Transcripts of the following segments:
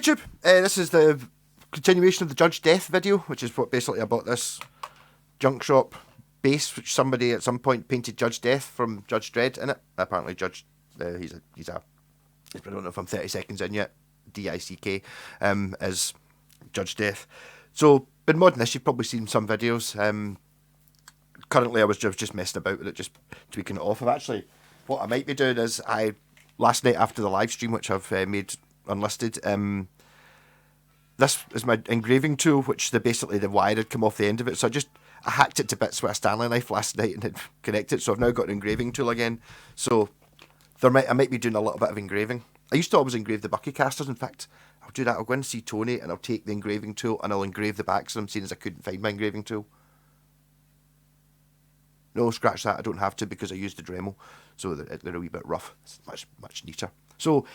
YouTube, this is the continuation of the Judge Death video, which is what basically I bought this junk shop base, which somebody at some point painted Judge Death from Judge Dredd in it. Apparently Judge, he's a I don't know if I'm 30 seconds in yet, D-I-C-K, is Judge Death. So, been modding this, you've probably seen some videos. Currently I was just messing about with it, just tweaking it off. What I might be doing is, last night after the live stream, which I've made unlisted, this is my engraving tool, which basically the wire had come off the end of it, so I hacked it to bits with a Stanley knife last night and had connected, so I've now got an engraving tool again. So I might be doing a little bit of engraving. I used to always engrave the bucky casters. In fact, I'll do that. I'll go and see Tony and I'll take the engraving tool and I'll engrave the backs of them, seeing as I couldn't find my engraving tool. No, scratch that, I don't have to because I used the Dremel, so they're a wee bit rough. It's much neater. So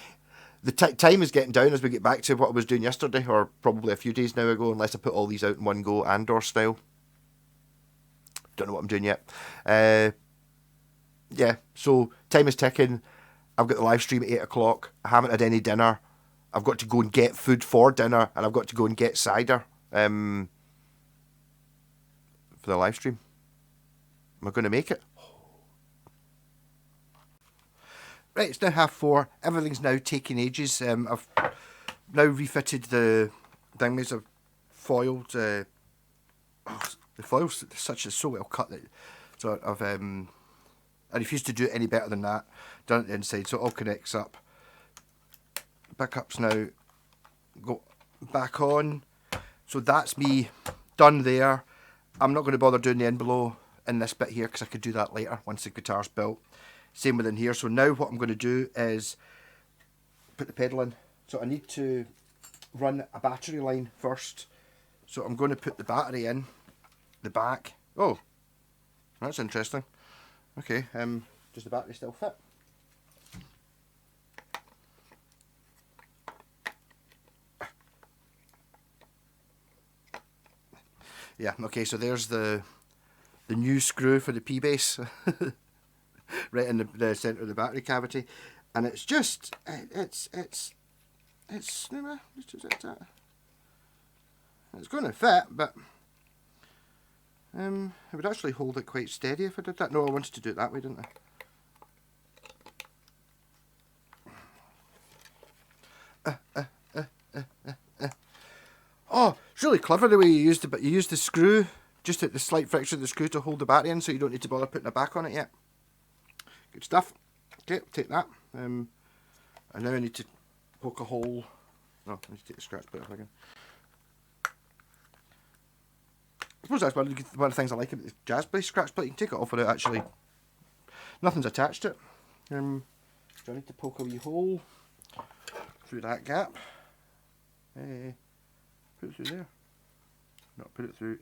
the time is getting down as we get back to what I was doing yesterday, or probably a few days now ago, unless I put all these out in one go, Andor style. Don't know what I'm doing yet. Yeah, so time is ticking. I've got the live stream at 8 o'clock. I haven't had any dinner. I've got to go and get food for dinner, and I've got to go and get cider for the live stream. Am I going to make it? Right, it's now 4:30. Everything's now taking ages. I've now refitted the thingies. I've foiled. The foil's so well cut that. So I refuse to do it any better than that. Done it the inside, so it all connects up. Pickups now go back on. So that's me done there. I'm not going to bother doing the end below in this bit here because I could do that later once the guitar's built. Same within here. So now what I'm going to do is put the pedal in. So I need to run a battery line first. So I'm going to put the battery in the back. Oh, that's interesting. Okay, does the battery still fit? Yeah, okay, so there's the new screw for the P-base right in the centre of the battery cavity, and it's just it's going to fit, but it would actually hold it quite steady if I did that. No, I wanted to do it that way, didn't I? Oh, it's really clever the way you used it, but you used the screw, just at the slight friction of the screw to hold the battery in, so you don't need to bother putting it back on it yet. Good stuff. Okay, take that. And now I need to poke a hole. No, I need to take the scratch plate off again. I suppose that's one of the things I like about the Jazz Bass scratch plate. You can take it off without actually... Nothing's attached to it. So I need to poke a wee hole through that gap. Put it through there. Not put it through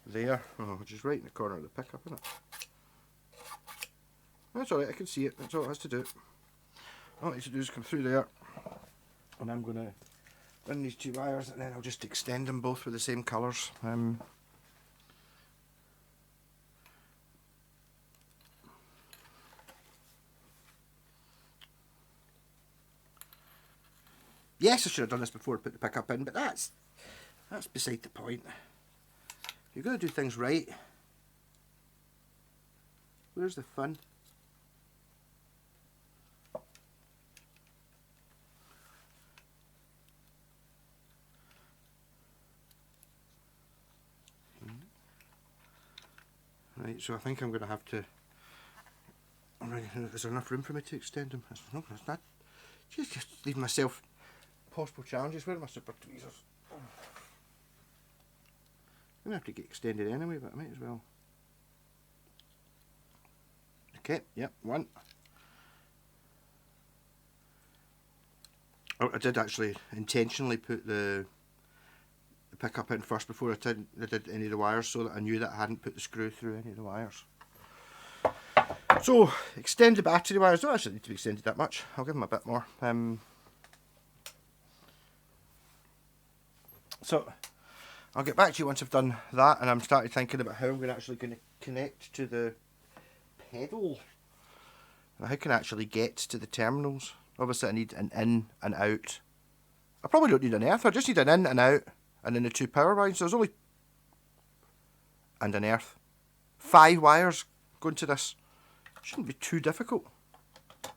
there. Oh, which is right in the corner of the pickup, isn't it? That's alright, I can see it. That's all it has to do. All it needs to do is come through there. And I'm going to run these two wires and then I'll just extend them both with the same colours. Yes, I should have done this before I put the pickup in, but that's beside the point. You've got to do things right. Where's the fun? Right, so I think I'm going to have to... Is there enough room for me to extend them? No, it's not. Just leave myself possible challenges. Where are my super tweezers? I'm going to have to get extended anyway, but I might as well. Okay, yep, one. Oh, I did actually intentionally put the pickup in first before I did any of the wires, so that I knew that I hadn't put the screw through any of the wires. So, extend the battery wires. Don't actually need to be extended that much. I'll give them a bit more. So, I'll get back to you once I've done that, and I'm starting thinking about how I'm actually going to connect to the pedal. How can I actually get to the terminals Obviously I need an in and out. I probably don't need an earth, I just need an in and out, and then the 2 power lines. So there's only... and an earth. 5 wires going to this. Shouldn't be too difficult. I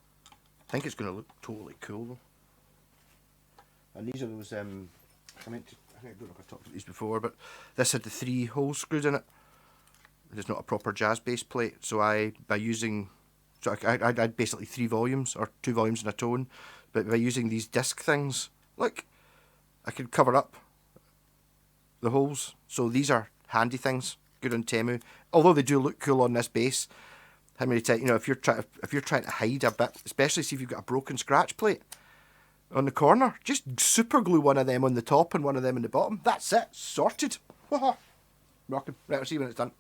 think it's going to look totally cool though. And these are those, I don't know if I've talked about these before, but this had the 3 holes screwed in it. It's not a proper jazz bass plate, so I had basically 3 volumes, or 2 volumes and a tone, but by using these disc things, look, I could cover up the holes. So these are handy things, good on Temu. Although they do look cool on this bass, how many times, if you're trying to hide a bit, especially if you've got a broken scratch plate on the corner, just super glue one of them on the top and one of them on the bottom. That's it, sorted. Rocking. Right, I'll see you when it's done.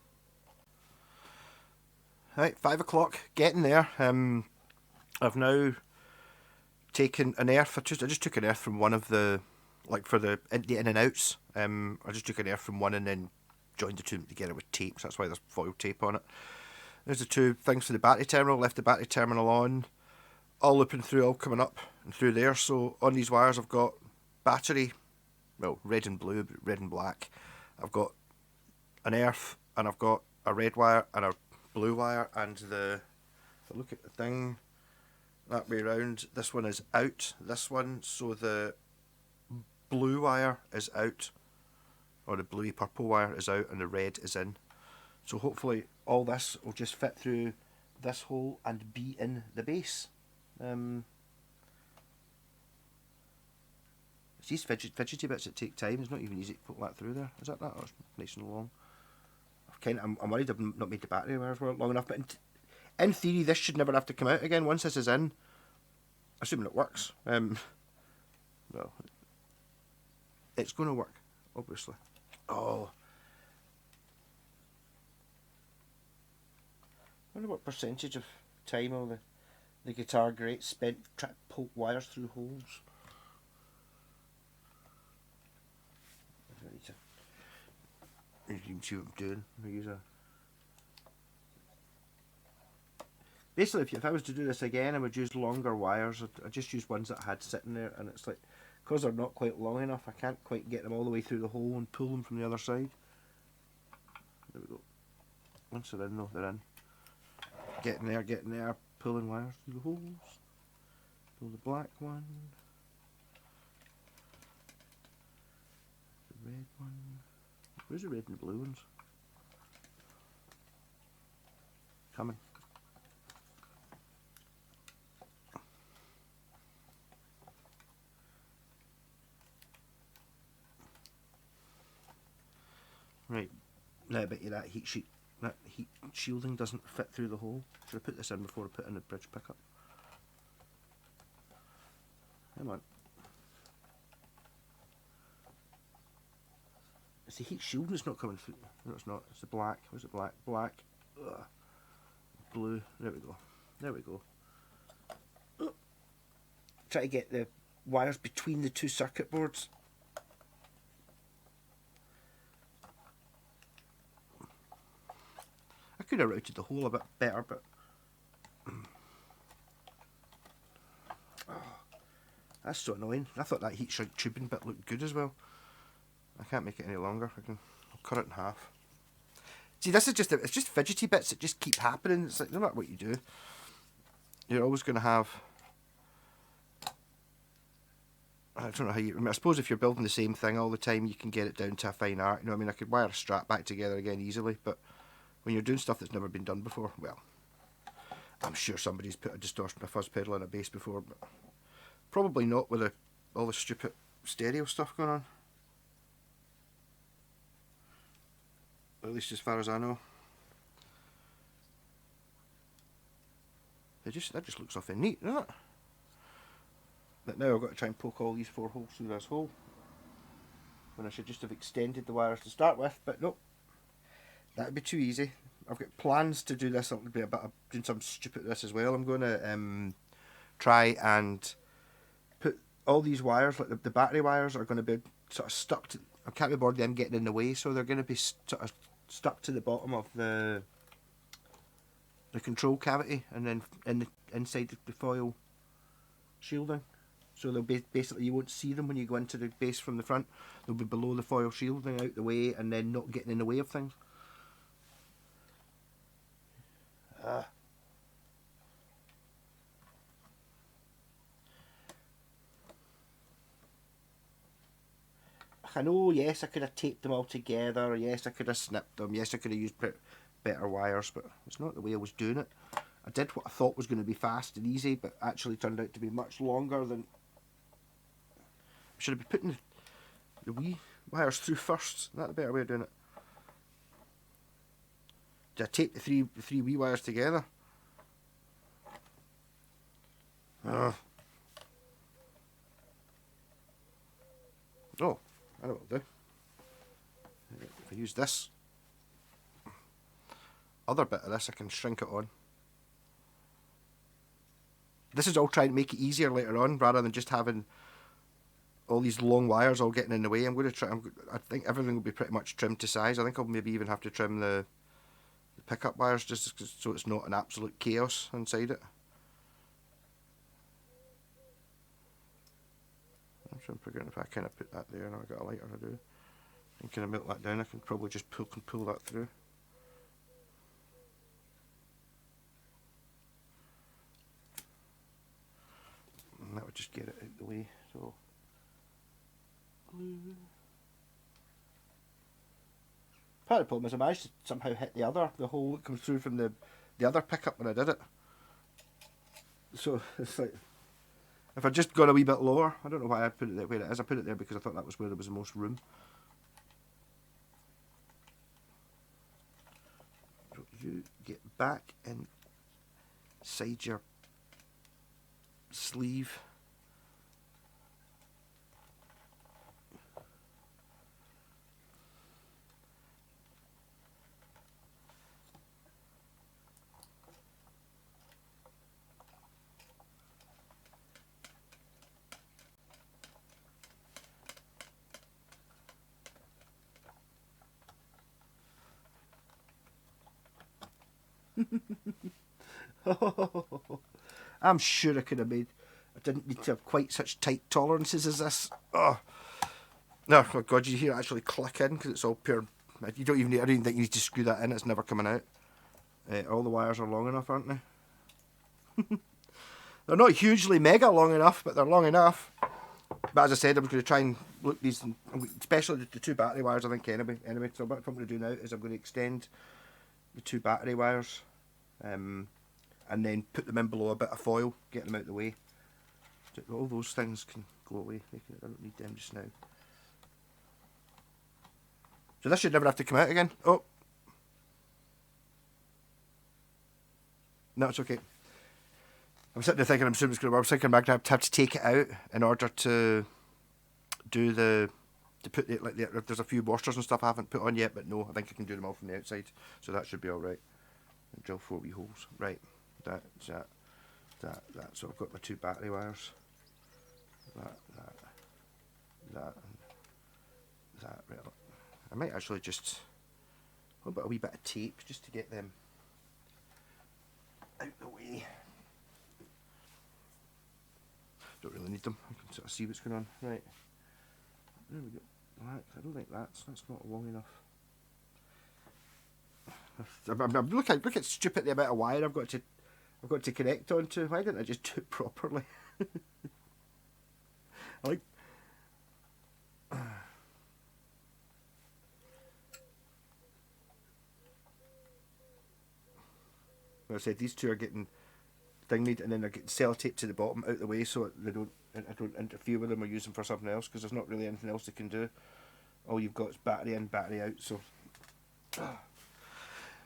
Right, 5 o'clock, getting there. I've now taken an earth. I just took an earth from one of the, like for the in and outs. I just took an earth from one and then joined the 2 together with tape. So that's why there's foil tape on it. There's the 2 things for the battery terminal. Left the battery terminal on, all looping through, all coming up and through there. So on these wires, I've got battery, well, red and blue, but red and black. I've got an earth, and I've got a red wire and a blue wire, and if I look at the thing that way around, this one is out, this one, so the blue wire is out, or the bluey purple wire is out, and the red is in. So hopefully all this will just fit through this hole and be in the bass. It's these fidgety bits that take time. It's not even easy to put that through there. Is that? Oh, it's nice and long. I'm worried I've not made the battery wires work long enough, but in theory this should never have to come out again once this is in, assuming it works. Well, it's going to work, obviously. Oh, I wonder what percentage of time all the guitar greats spent trying to poke wires through holes. You can see what I'm doing. Basically, if I was to do this again, I would use longer wires. I'd just use ones that I had sitting there, and it's like, because they're not quite long enough, I can't quite get them all the way through the hole and pull them from the other side. There we go. Once they're in though, they're in. Getting there, pulling wires through the holes. Pull the black one. The red one. Where's the red and the blue ones? Coming. Right, now I bet you that heat shielding doesn't fit through the hole. Should I put this in before I put in the bridge pickup? Come on. It's the heat shielding that's not coming through. No, it's not. It's the black. Where's the black? Black. Ugh. Blue. There we go. There we go. Oh. Try to get the wires between the 2 circuit boards. I could have routed the hole a bit better, but oh, that's so annoying. I thought that heat shrink tubing bit looked good as well. I can't make it any longer. I'll cut it in half. See, this is it's just fidgety bits that just keep happening. It's like, no matter what you do, you're always going to have. I don't know how you. I suppose if you're building the same thing all the time, you can get it down to a fine art. You know what I mean? I could wire a strap back together again easily, but when you're doing stuff that's never been done before, well, I'm sure somebody's put a distortion, a fuzz pedal on a bass before, but probably not with all the stupid stereo stuff going on. At least as far as I know. That just looks awfully neat, doesn't it? But now I've got to try and poke all these 4 holes through this hole, when I should just have extended the wires to start with, but nope. That would be too easy. I've got plans to do this. I'll be a bit of doing something stupid with this as well. I'm going to try and put all these wires, like the battery wires, are going to be sort of stuck to. I can't be bothered them getting in the way, so they're going to be sort of stuck to the bottom of the control cavity, and then inside the foil shielding. So they'll be basically, you won't see them when you go into the base from the front. They'll be below the foil shielding, out the way, and then not getting in the way of things. I know, yes, I could have taped them all together. Yes, I could have snipped them. Yes, I could have used better wires, but it's not the way I was doing it. I did what I thought was going to be fast and easy, but actually turned out to be much longer than... Should I be putting the wee wires through first? Is that the better way of doing it? Did I tape the three wee wires together? Oh, I know what I'll do. If I use this other bit of this, I can shrink it on. This is all trying to make it easier later on, rather than just having all these long wires all getting in the way. I'm going to try. I think everything will be pretty much trimmed to size. I think I'll maybe even have to trim the pickup wires just so it's not an absolute chaos inside it. I'm trying to figure out if I kind of put that there and I've got a lighter to do. And kind of melt that down. I can probably just pull that through. And that would just get it out the way. So glue. Part of the problem is I managed to somehow hit the hole that comes through from the other pickup when I did it. So it's like, if I'd just gone a wee bit lower, I don't know why I put it there where it is. I put it there because I thought that was where there was the most room. So you get back inside your sleeve. I'm sure I could have made. I didn't need to have quite such tight tolerances as this. Oh no! Oh God, you hear it actually click in because it's all pure. You don't even need. I don't even think you need to screw that in. It's never coming out. All the wires are long enough, aren't they? They're not hugely mega long enough, but they're long enough. But as I said, I was going to try and look these, especially the two battery wires. I think anyway. So what I'm going to do now is I'm going to extend the two battery wires, and then put them in below a bit of foil, get them out of the way. All those things can go away. I don't need them just now. So this should never have to come out again. Oh, no, it's okay. I'm sitting there thinking, I'm assuming it's going to work. I was thinking I'm going to have to take it out in order to do to put it like there's a few washers and stuff I haven't put on yet, but no, I think I can do them all from the outside, so that should be all right. And drill 4 wee holes. Right, that. So I've got my two battery wires. That. Right. I might actually just a wee bit of tape just to get them out the way. Don't really need them. I can sort of see what's going on. Right. There we go. Black. I don't think that's not long enough. Look at stupid the amount of wire I've got to connect onto. Why didn't I just do it properly? I like. Like I said, these two are getting thingied, and then they're getting sellotaped to the bottom out the way so I don't interfere with them or use them for something else, because there's not really anything else they can do. All you've got is battery in, battery out. So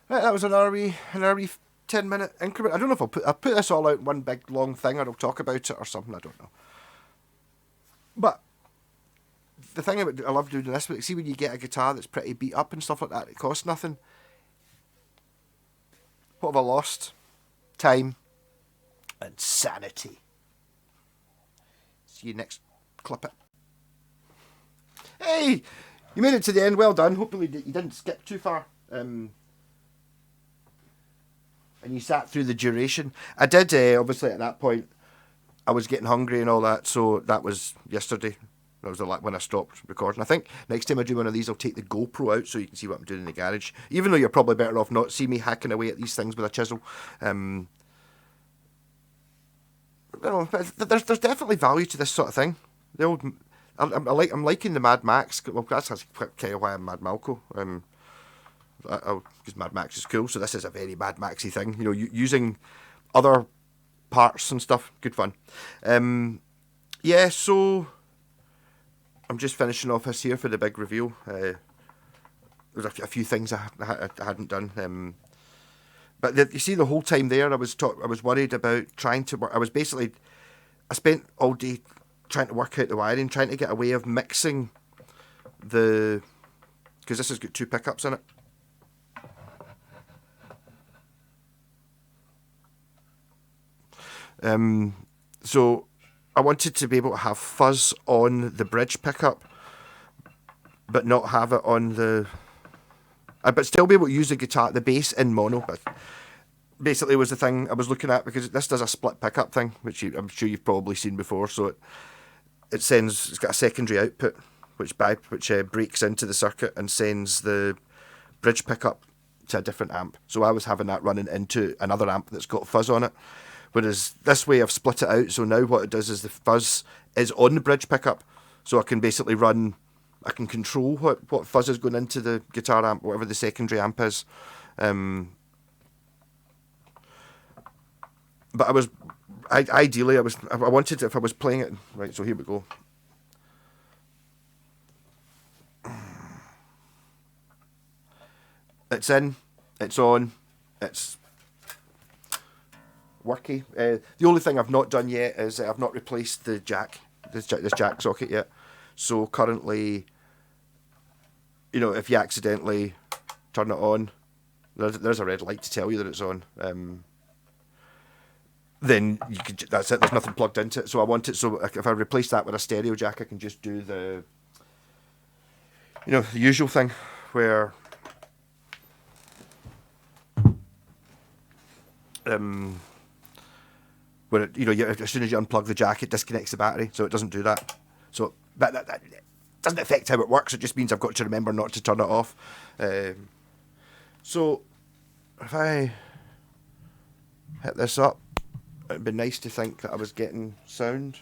right, that was an wee 10-minute increment. I don't know if I'll put this all out in one big long thing, or I'll talk about it or something. I don't know. But the thing about I love doing this, see when you get a guitar that's pretty beat up and stuff like that, it costs nothing. What have I lost? Time and sanity. See you next clip it. Hey, you made it to the end. Well done. Hopefully you didn't skip too far. And you sat through the duration. I did, obviously, at that point, I was getting hungry and all that, so that was yesterday. That was when I stopped recording. I think next time I do one of these, I'll take the GoPro out so you can see what I'm doing in the garage. Even though you're probably better off not see me hacking away at these things with a chisel. There's definitely value to this sort of thing. The old, I'm liking the Mad Max. Well, that's kind of why I'm Mad Malco. Because Mad Max is cool, so this is a very Mad Maxy thing. You know, using other parts and stuff, good fun. Yeah, so I'm just finishing off this here for the big reveal. There's a few things I hadn't done. But you see, the whole time there, I was worried about trying to work. I spent all day trying to work out the wiring, trying to get a way of mixing because this has got 2 pickups in it. So I wanted to be able to have fuzz on the bridge pickup, but not have it on but still be able to use the bass in mono. But basically was the thing I was looking at, because this does a split pickup thing, which I'm sure you've probably seen before. So it's got a secondary output which breaks into the circuit and sends the bridge pickup to a different amp. So I was having that running into another amp that's got fuzz on it. Whereas this way I've split it out, so now what it does is the fuzz is on the bridge pickup, so I can basically I can control what fuzz is going into the guitar amp, whatever the secondary amp is. But ideally I wanted, if I was playing it, right, so here we go. It's in, it's on, it's worky. The only thing I've not done yet is I've not replaced this jack socket yet. So currently, you know, if you accidentally turn it on, there's a red light to tell you that it's on. Then that's it. There's nothing plugged into it. So I want it so if I replace that with a stereo jack, I can just do the usual thing where as soon as you unplug the jack, it disconnects the battery, so it doesn't do that. So that doesn't affect how it works. It just means I've got to remember not to turn it off. So if I hit this up, it'd be nice to think that I was getting sound.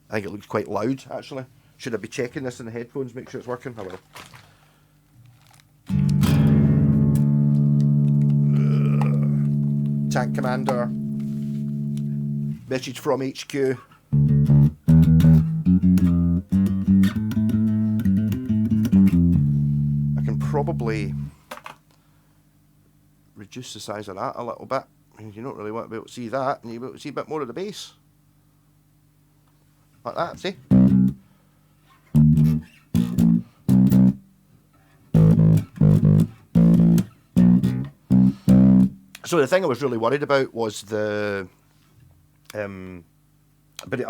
I think it looks quite loud, actually. Should I be checking this in the headphones, make sure it's working? I will. Tank Commander, message from HQ. I can probably reduce the size of that a little bit. You don't really want to be able to see that, and you'll be able to see a bit more of the bass. Like that, see? So the thing I was really worried about was but I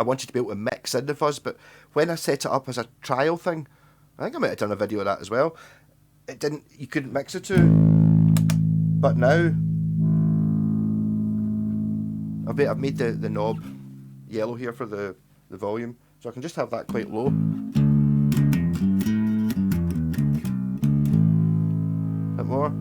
wanted to be able to mix in the fuzz, but when I set it up as a trial thing, I think I might have done a video of that as well, you couldn't mix the two. But now, I've made the knob yellow here for the volume, so I can just have that quite low. A bit more.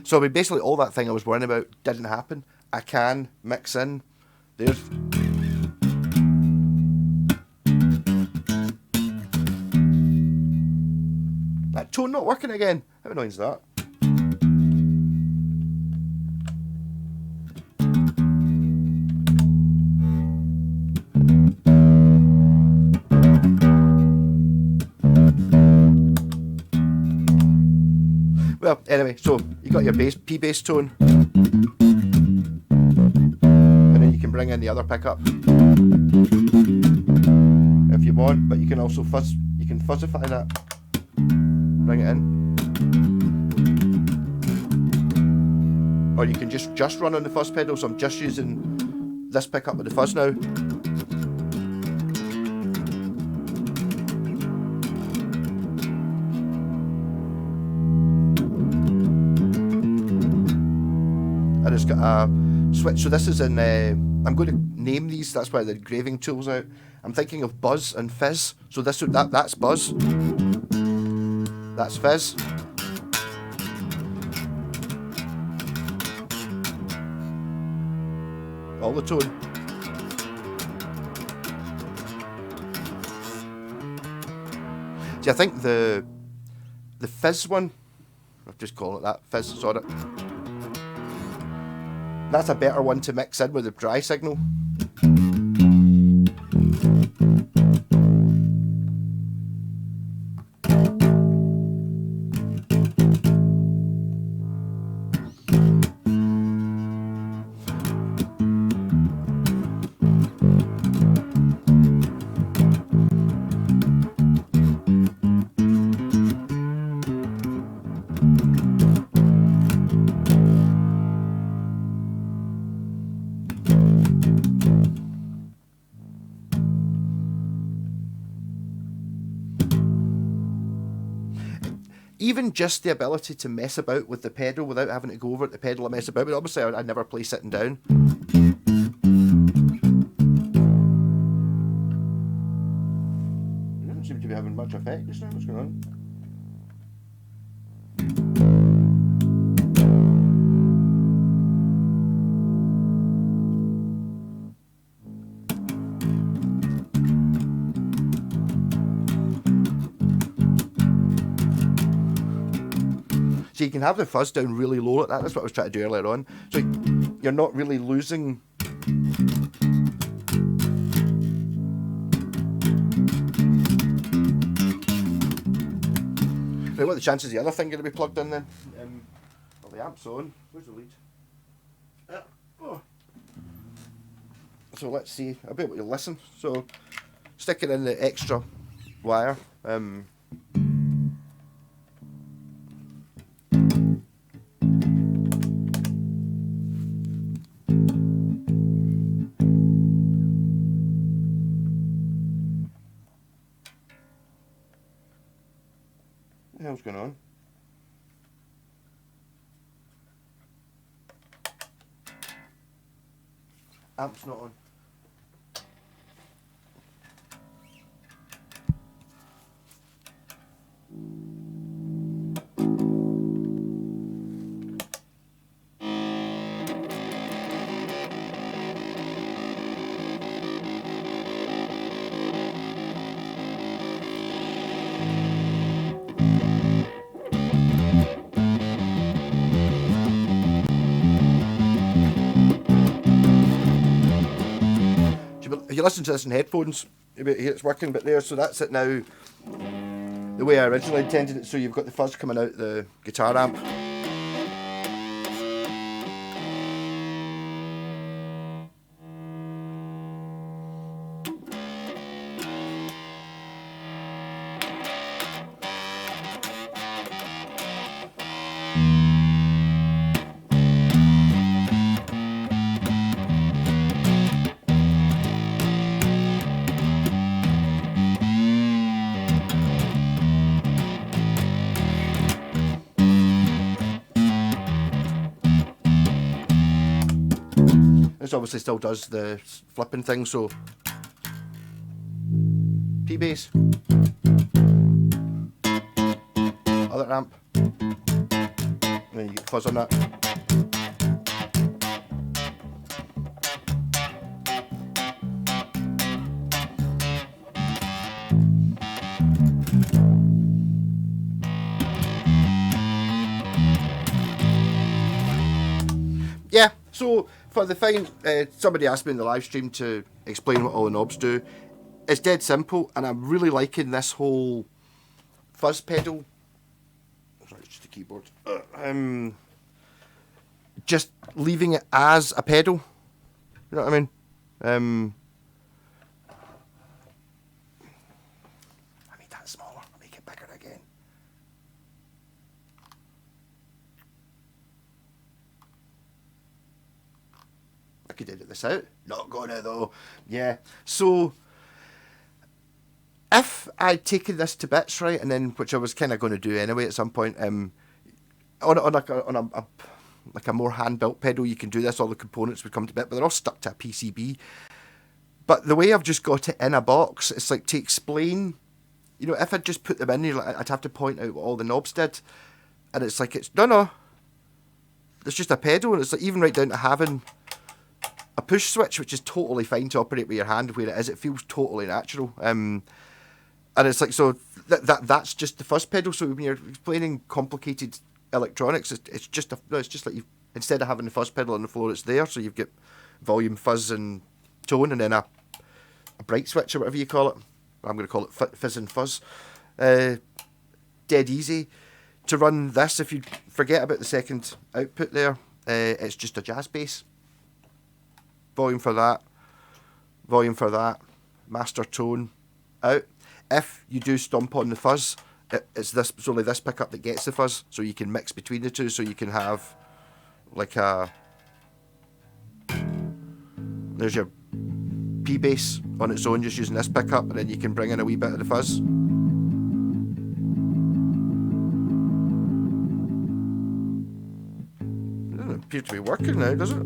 So I mean, basically all that thing I was worrying about didn't happen. I can mix in. There's... That tone not working again. How annoying is that? Well, anyway, so you got your P bass tone, and then you can bring in the other pickup if you want, but you can also fuzzify that. Bring it in, or you can just run on the fuzz pedal. So I'm just using this pickup with the fuzz now. it's got a switch. So this is in. I'm going to name these. That's why the engraving tool's out. I'm thinking of buzz and fizz. So that's buzz. That's fizz. All the tone. See, I think the fizz one, I'll just call it that, fizz, sorry. That's a better one to mix in with the dry signal. Even just the ability to mess about with the pedal without having to go over at the pedal and mess about, but obviously I'd never play sitting down. You don't seem to be having much effect just now. What's going on? So you can have the fuzz down really low like that. That's what I was trying to do earlier on. So you're not really losing. Right, what are the chances of the other thing going to be plugged in then? Well, the amp's on. Where's the lead? Yeah. Oh. So let's see. I'll be able to listen. So sticking in the extra wire. What the hell's going on? Amp's not on. If you listen to this in headphones, you'll be able to hear it's working, but there, so that's it now, the way I originally intended it. So you've got the fuzz coming out the guitar amp. This obviously still does the flipping thing, so P bass, other amp, and then you get fuzz on that. Yeah, so for the thing, somebody asked me in the live stream to explain what all the knobs do. It's dead simple, and I'm really liking this whole fuzz pedal. Sorry, it's just a keyboard. Just leaving it as a pedal. You know what I mean? I made that smaller. I'll make it bigger again. I could edit this out. Not gonna though. Yeah. So if I'd taken this to bits, right, and then which I was kind of going to do anyway at some point, on a like a more hand-built pedal, you can do this, all the components would come to bit, but they're all stuck to a PCB. But the way I've just got it in a box, it's like to explain, you know, if I'd just put them in here, I'd have to point out what all the knobs did. And it's like, no, it's just a pedal, and it's like even right down to having a push switch, which is totally fine to operate with your hand where it is. It feels totally natural. And it's like, so that's just the fuzz pedal. So when you're explaining complicated electronics, it's just like instead of having the fuzz pedal on the floor, it's there. So you've got volume, fuzz, and tone, and then a bright switch or whatever you call it. I'm going to call it fizz and fuzz. Dead easy to run this. If you forget about the second output there, it's just a jazz bass. Volume for that, master tone out. If you do stomp on the fuzz, it's only this pickup that gets the fuzz, so you can mix between the two, so you can have like there's your P bass on its own just using this pickup, and then you can bring in a wee bit of the fuzz. It doesn't appear to be working now, does it?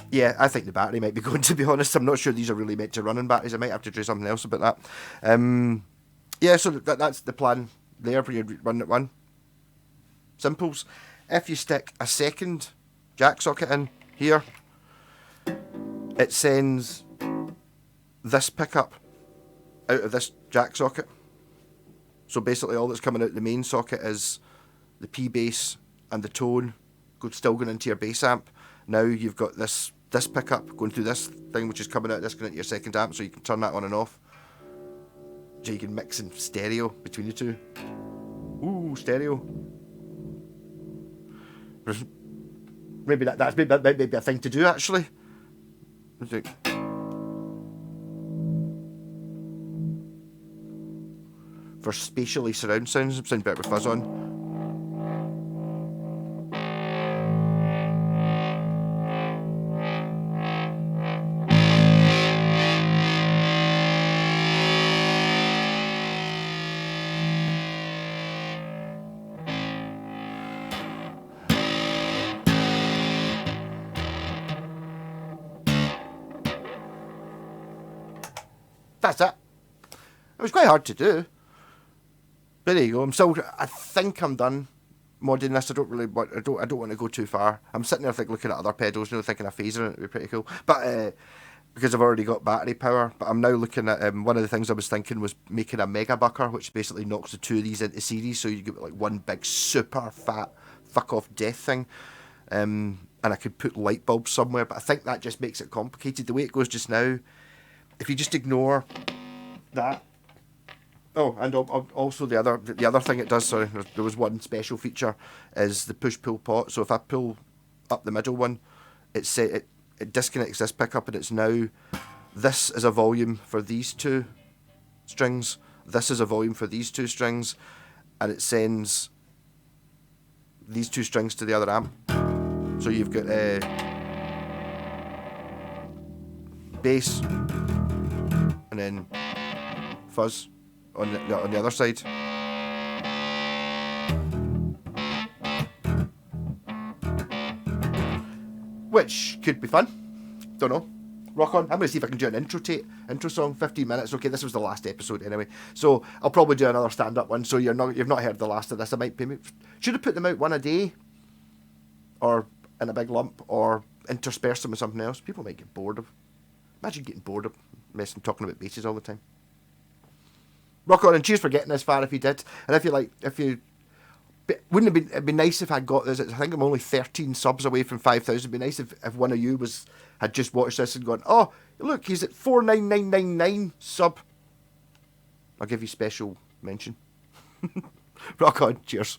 Yeah, I think the battery might be going, to be honest. I'm not sure these are really meant to run on batteries. I might have to do something else about that. Yeah, so that's the plan there for you run at one. Simples. If you stick a second jack socket in here, it sends this pickup out of this jack socket. So basically all that's coming out the main socket is the P bass and the tone still going into your bass amp. Now you've got this pickup going through this thing, which is coming out, this going into your second amp, so you can turn that on and off. So you can mix in stereo between the two. Ooh, stereo. Maybe that might be a thing to do, actually. For spatially surround sounds, sound better with fuzz on. That's it. It was quite hard to do. But there you go. I think I'm done modding this. I don't want to go too far. I'm sitting there looking at other pedals, thinking a phaser would be pretty cool. But because I've already got battery power. But I'm now looking at one of the things I was thinking was making a mega bucker, which basically knocks the two of these into series, so you get like one big super fat fuck off death thing. And I could put light bulbs somewhere, but I think that just makes it complicated. The way it goes just now, if you just ignore that. Oh, and also the other thing it does, sorry, there was one special feature, is the push-pull pot. So if I pull up the middle one, it disconnects this pickup, and it's now, this is a volume for these two strings, this is a volume for these two strings, and it sends these two strings to the other amp. So you've got bass, and then fuzz on the other side. Which could be fun. Don't know. Rock on. I'm going to see if I can do an intro song. 15 minutes. Okay, this was the last episode anyway. So I'll probably do another stand-up one. So you've not heard the last of this. Should have put them out one a day, or in a big lump, or intersperse them with something else. People might get bored of. Imagine getting bored of talking about basses all the time. Rock on, and cheers for getting this far if you did. And it'd be nice if I got this. I think I'm only 13 subs away from 5,000. It'd be nice if one of you had just watched this and gone, oh, look, he's at 49999 sub. I'll give you special mention. Rock on, cheers.